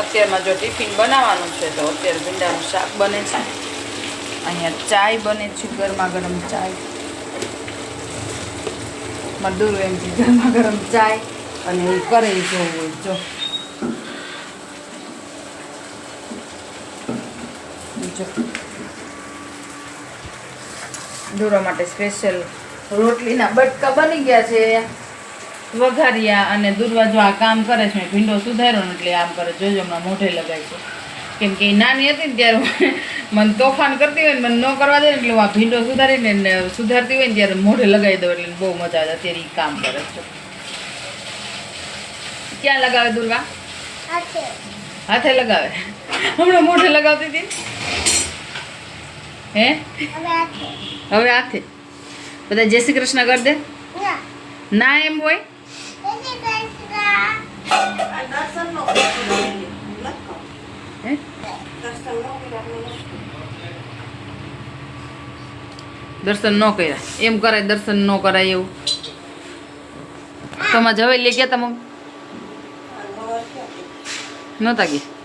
અત્યારમાં જો ટિફિન બનાવવાનું છે તો અત્યારે ભીંડાનું શાક બને છે. અહીંયા ચાય બને છે, ગરમા ગરમ ચાય. મધુર એમ છે ગરમા ગરમ ચાય અને એ કરે જોવું હોય જો. દૂરવા માટે સ્પેશિયલ રોટલીના બટકા બની ગયા છે, વઘારિયા. અને દૂરવા જો આ કામ કરે છે, ભીંડો સુધાર્યો ને એટલે આમ કરે. જોજો હમણાં મોઢે લગાય છે, કેમ કે એ નાની હતી ને ત્યારે મને તોફાન કરતી હોય ને મને ન કરવા દે ને એટલે હું આ ભીંડો સુધારીને સુધારતી હોય ને ત્યારે મોઢે લગાવી દઉં એટલે બહુ મજા આવે. અત્યારે એ કામ કરે છે. ક્યાં લગાવે દૂરવા? હાથે લગાવે. હમણાં મોઢે લગાવતી હતી. હે હવે હાથે. બધા જય શ્રી કૃષ્ણ કરી દે. ના એમ હોય દર્શન ન કર્યા એમ કરાય, દર્શન ન કરાય એવું. તમારે જવાઈ લે ગયા તમે નહોતા ગયા?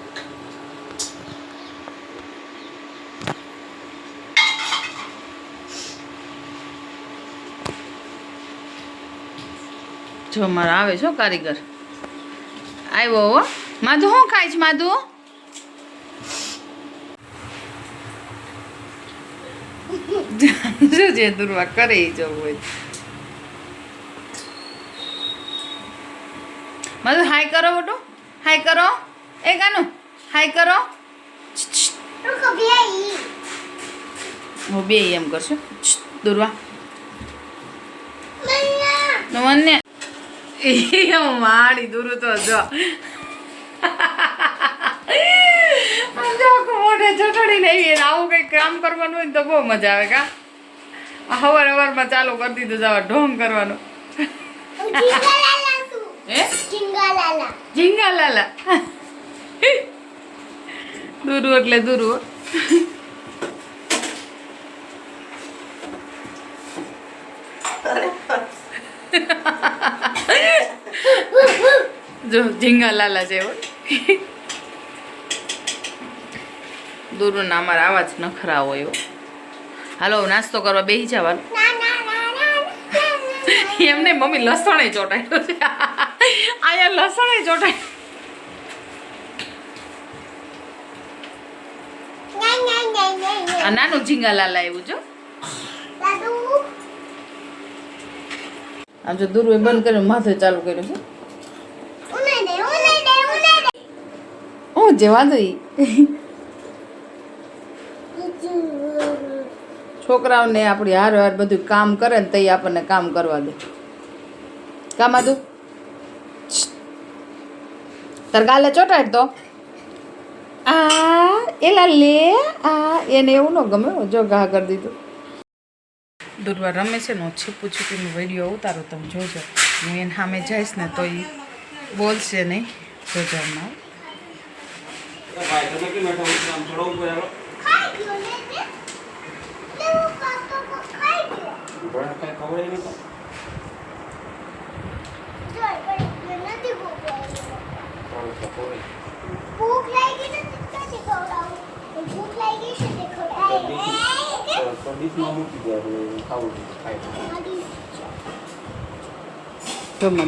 જો મારા આવે છો કારીગર આવ્યો હો. માધુ શું ખાય છે? માધુ શું છે? દુર્વા કરે જવું હોય. માધુ હાય કરો બેટો, હાય કરો. એ ગાનું હાય કરો. હું બે એમ કરશું. દુર્વા મને મારી દૂરું તો જો મોઢે ચટડીને આવી. આવું કંઈક કામ કરવાનું હોય ને તો બહુ મજા આવે. કા હવાર હવારમાં ચાલુ કરી દીધું જવા ઢોંગ કરવાનું. હે ઝીંગા લાલા દૂરું એટલે દૂરું. જો ઝીંગા લાલા જેવો. દૂરના અમારા આવા જ નખરા હોય. હાલો નાસ્તો કરવા બેસી જવાનું. એમને મમ્મી લસણે ચોટાડ્યો છે. અહીંયા લસણે ચોટાય. આ નાનું ઝીંગા લાલા એવું જો. આમ જો દૂરવે બંધ કર્યું, માથે ચાલુ કર્યું છે. હું જે વાંધો છોકરાઓને આપણી હાર હાર બધું કામ કરે ને તઈ આપણને કામ કરવા દે. કામ આદું તાર ગાલે ચોટાડ તો આ એલા લે. આ એને એવું ન ગમે. જો ઘા કરી દીધું. દૂરવા રમે છે ને, છીપું છીપીનું વિડીયો ઉતારો તમે જોજો. હું એને સામે જઈશ ને તો એ બોલશે નહીં. જોજો હમણાં.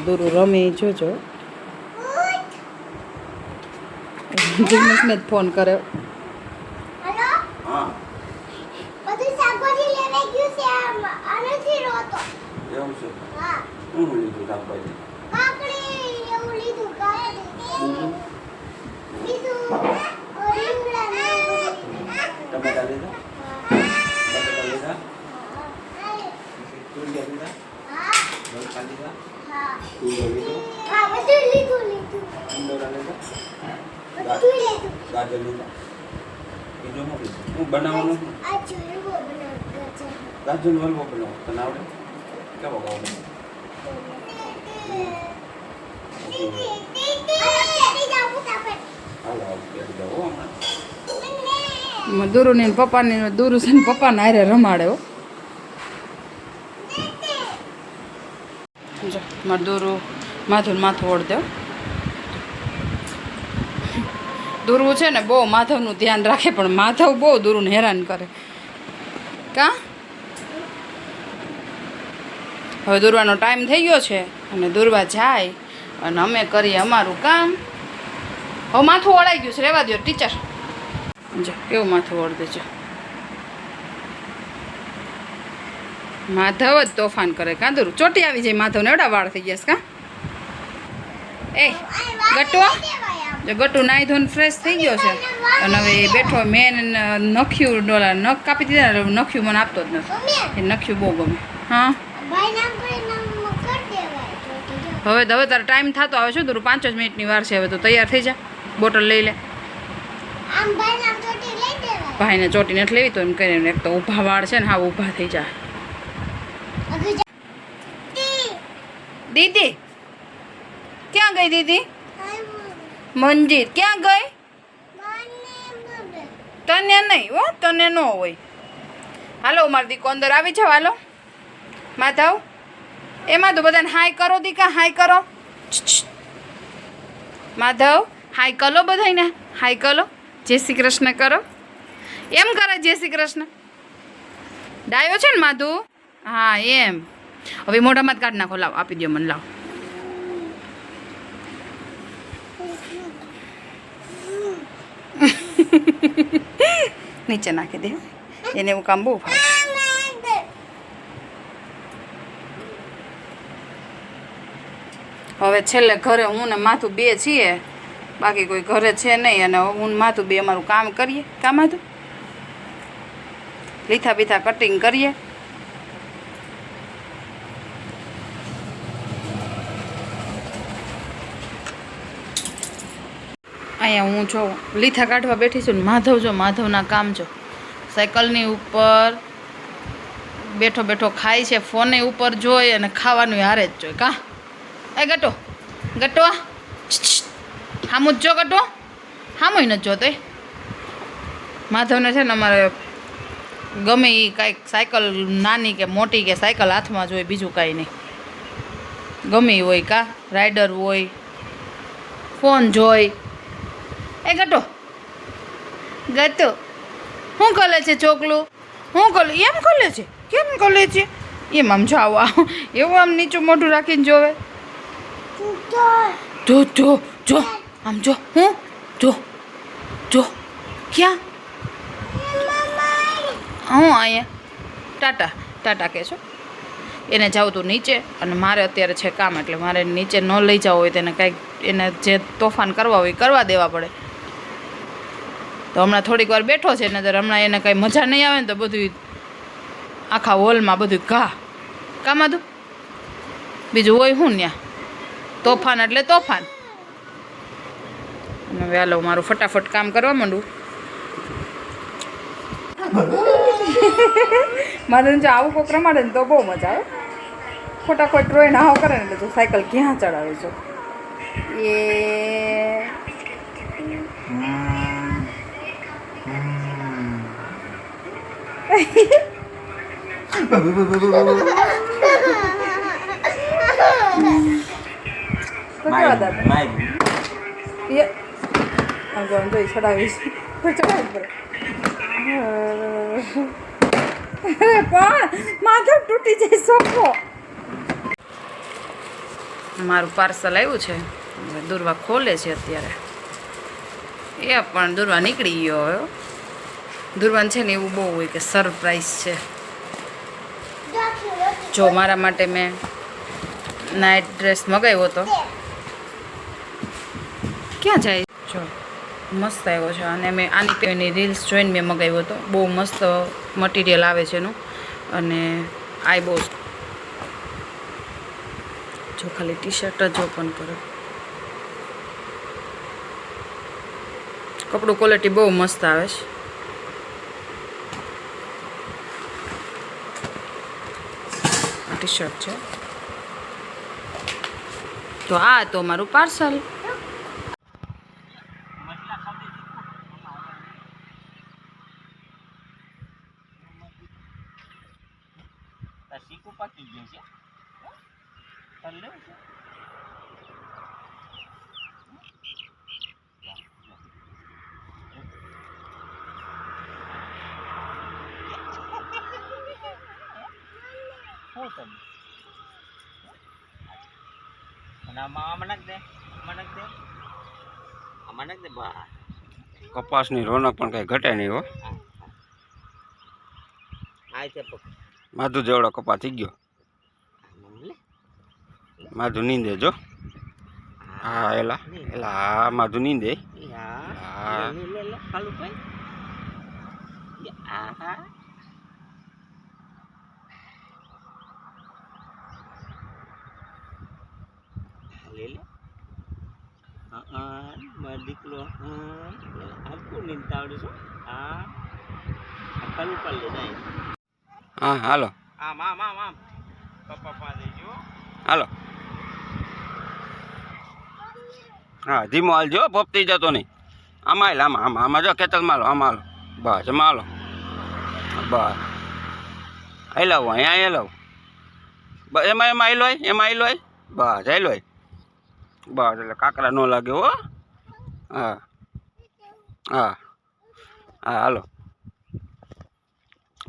દૂરું રમે જોજો. જિગ્નેશને જ ફોન કર્યો. બનાવવાનું ગાજરનો હલવો બનાવો. તને આવડે? કેવો આવડે? દુરુ ને પપ્પાને દુરુ છે ને પપ્પાને હારે રમાડે. હો મારું દોરું માથું ઓળ દો. દુરવું છે ને બહુ માધવનું ધ્યાન રાખે, પણ માધવ બહુ દુરુને હેરાન કરે. કા હવે દુરવાનો ટાઈમ થઈ ગયો છે અને દુરવા જાય અને અમે કરીએ અમારું કામ. હવે માથું ઓળાઈ ગયું છે, રહેવા દો ટીચર. જો કેવું માથું ઓળદે છે. માધવ જ તોફાન કરે. કાં દુર ચોટી આવી જાય માધવને, એવડા વાળ થઈ ગયા છે. કાં એ ગટુ, જો ગટુ નાહી ધોઈને ફ્રેશ થઈ ગયો છે અને હવે એ બેઠો. મેં નખ્યું ડોલા નખ કાપી દીધા ને નખ્યું મને આપતો જ નથી. એ નખ્યું બહુ ગમે. હા હવે તારો ટાઈમ થતો આવે છે દૂર, 5 જ મિનિટની વાર છે. હવે તો તૈયાર થઈ જા, બોટલ લઈ લે. ભાઈને ચોટી નથી લેવી તો એમ કરીને, એક તો ઊભા વાળ છે ને, હા ઊભા થઈ જાય. દીદી ક્યાં ગઈ? દીદી મંજીર ક્યાં ગઈ? તને નહીં હો, તને ન હોય. હાલો મારી દીકો અંદર આવી જાવ. હાલો માધવ, એમાં તો બધાને હાય કરો દીકા, હાય કરો. માધવ હાય કરો બધાને, હાય કરો. જય શ્રી કૃષ્ણ કરો. એમ કરે જય શ્રી કૃષ્ણ. ડાયો છે ને માધુ? હા એમ. હવે મોઢામાં જ કાઢ નાખો. લાવ આપી દો મને, લાવ. નીચે નાખી દે, એને એવું કામ બહુ ભાવે. હવે છેલ્લે ઘરે હું ને માથું બે છીએ, બાકી કોઈ ઘરે છે નહીં. અને હું ને માથું બે અમારું કામ કરીએ. કામ હતું લીથા બીથા કટિંગ કરીએ. અહીંયા હું જો લીથા કાઢવા બેઠી છું ને માધવ જો માધવના કામ જો સાયકલની ઉપર બેઠો બેઠો ખાય છે, ફોને ઉપર જોઈ અને ખાવાનું હારે જ જોઈ. કાં એ ગટો ગટો હામું જ જો ગટો, હામું નથી જોતો. માધવને છે ને અમારે ગમે એ કાંઈક સાયકલ નાની કે મોટી કે સાયકલ હાથમાં જોઈએ, બીજું કાંઈ નહીં. ગમે એ હોય, કાં રાઈડર હોય, ફોન જોઈ. એ ગટો ગટો શું કરે છે ચોકલું? શું કરે? એમ કરે છે. કેમ કરે છે એમ? આમ જો આવો એવું આમ નીચું મોઢું રાખીને જોવે. જો જો જો આમ જો. હું જો જો ક્યાં? હું અહીંયા ટાટા ટાટા કહે છો. એને જાઉં તું નીચે, અને મારે અત્યારે છે કામ, એટલે મારે નીચે ન લઈ જવું હોય તેને કાંઈક એને જે તોફાન કરવા હોય કરવા દેવા પડે. તો હમણાં થોડીક વાર બેઠો છે ને, હમણાં એને કાંઈ મજા નહીં આવે ને તો બધું આખા હોલમાં બધું ઘા કામાં તું બીજું હોય હું ત્યાં તોફાન એટલે તોફાન. અને હવે હાલો મારું ફટાફટ કામ કરવા માંડું. મારે જો આવું કોક રમાડે ને તો બહુ મજા આવે. ફટાફટ રોઈ નાહો કરે ને એટલે તો સાયકલ ક્યાં ચડાવે છો એ. તો કેવા દાદા એ આમ જોઈ ચડાવીશ તો ચડાવી પડે. પણ માથું તૂટી જાય સોફો. મારું પાર્સલ આવ્યું છે, દુર્વા ખોલે છે અત્યારે. એ પણ દુર્વા નીકળી ગયો હવે. દુર્વાન છે ને એવું બહુ હોય કે સરપ્રાઈઝ છે. જો મારા માટે મેં નાઇટ ડ્રેસ મગાવ્યો હતો. ક્યાં જાય? જો મસ્ત આવ્યો છે. અને મેં આની પેની રીલ્સ જોઈને મેં મગાવ્યો હતો. બહુ મસ્ત મટીરિયલ આવે છે એનું. અને આ બહુ જો ખાલી ટી શર્ટ જ ઓપન કરો, કપડું ક્વોલિટી બહુ મસ્ત આવે છે. આ ટી શર્ટ છે. તો આ તો મારું પાર્સલ. શીખું પાકી ગયું છે. લેવું છે અને આમાં નાખ દે, આમાં નાખ દે, આમાં નાખ દે. બસ કપાસની રોનક પણ કઈ ઘટે નહીં હો. આ છે પક માધુ જેવડો કપા થઈ ગયો. માધુ નીંદે જો. હા એલા એલા હા માધુ નીંદે. હા લે ખાલું ભાઈ. આહા લે લે. મારો દીકરો આખું નીંદતા આવડે છે. હા ખાલું પાડ લે જાય. હા હાલો આમ પપ્પા પાસે જો. હાલો. હા ધીમો હાલજો પોપતી જતો નહીં. આમાં હાલ આમાં જો ખેતરમાં હાલો આમાં હાલો. બસ એમાં હાલો બસ હાલાવું અહીંયા હાલાવું. બસ એમાં હાલો બસ હાલો બસ એટલે કાંકરા ન લાગે હો. હા હા હા હાલો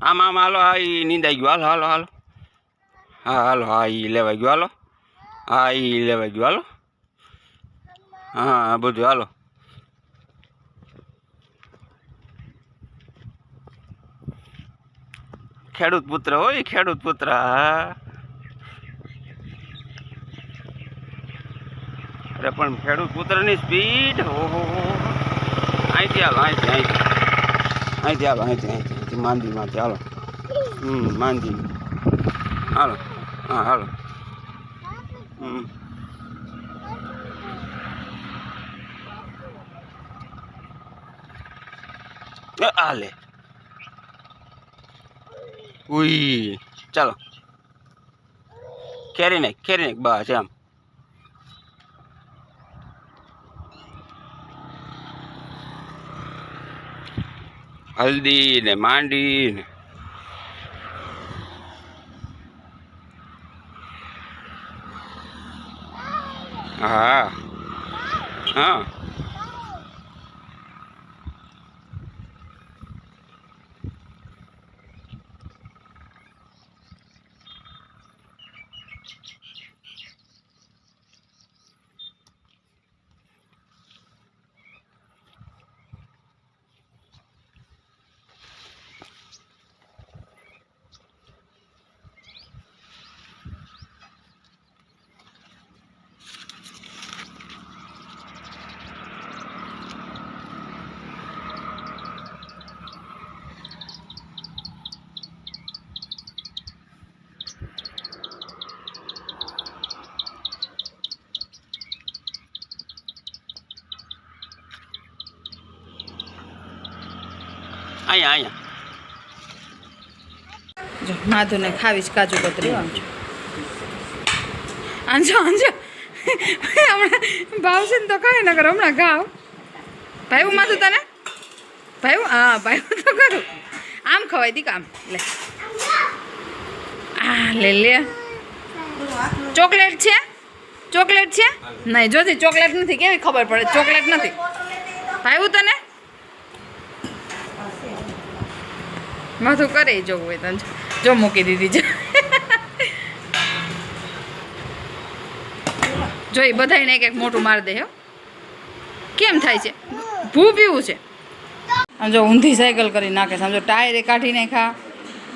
આમાં હાલો. હા એ નીંદાઈ ગયું. હાલો હા હાલો હા એ લેવાઈ ગયું. હાલો હા એ લેવાઈ ગયું. હાલો હા બધું હાલો. ખેડૂત પુત્ર હોય ખેડૂત પુત્ર. હા અરે પણ ખેડૂત પુત્રની સ્પીડ ઓહો. અહીંથી હાલો અહીંથી હાલો અહીંથી માંદીમાંથી હાલો. માંદી હાલો. હા હાલો. હાલે ઉઈ ચાલો ખેરી નાખ બસ એમ. હલ્દી ને માંડી ને હા હા અહીંયા જો માધુને ખાવીશ કાજુ કતરી આંજો હમણાં ભાવશે ને તો ખાય નકર હમણાં ગાવ ભાઈ માધુ તને ભાઈ તો કરું આમ ખવાય દી કામ લે લે ચોકલેટ છે નહીં જોતી ચોકલેટ નથી કેવી ખબર પડે ચોકલેટ નથી ભાઈ તને માથું કરે જોવું હોય તને જો મૂકી દીધી છે જોઈ બધાને એક મોટું મારી દે હો કેમ થાય છે ભૂ પીવું છે આમ જો ઊંધી સાયકલ કરી નાખે સમજો ટાયરે કાઢી નાખા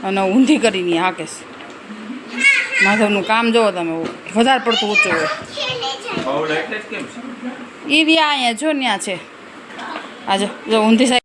અને ઊંધી કરીને હાકેશ માધવનું કામ જોવો તમે વધારે પડતું ઊંચું હોય એ રહ્યા અહીંયા જો ત્યાં છે આજે જો ઊંધી સાયકલ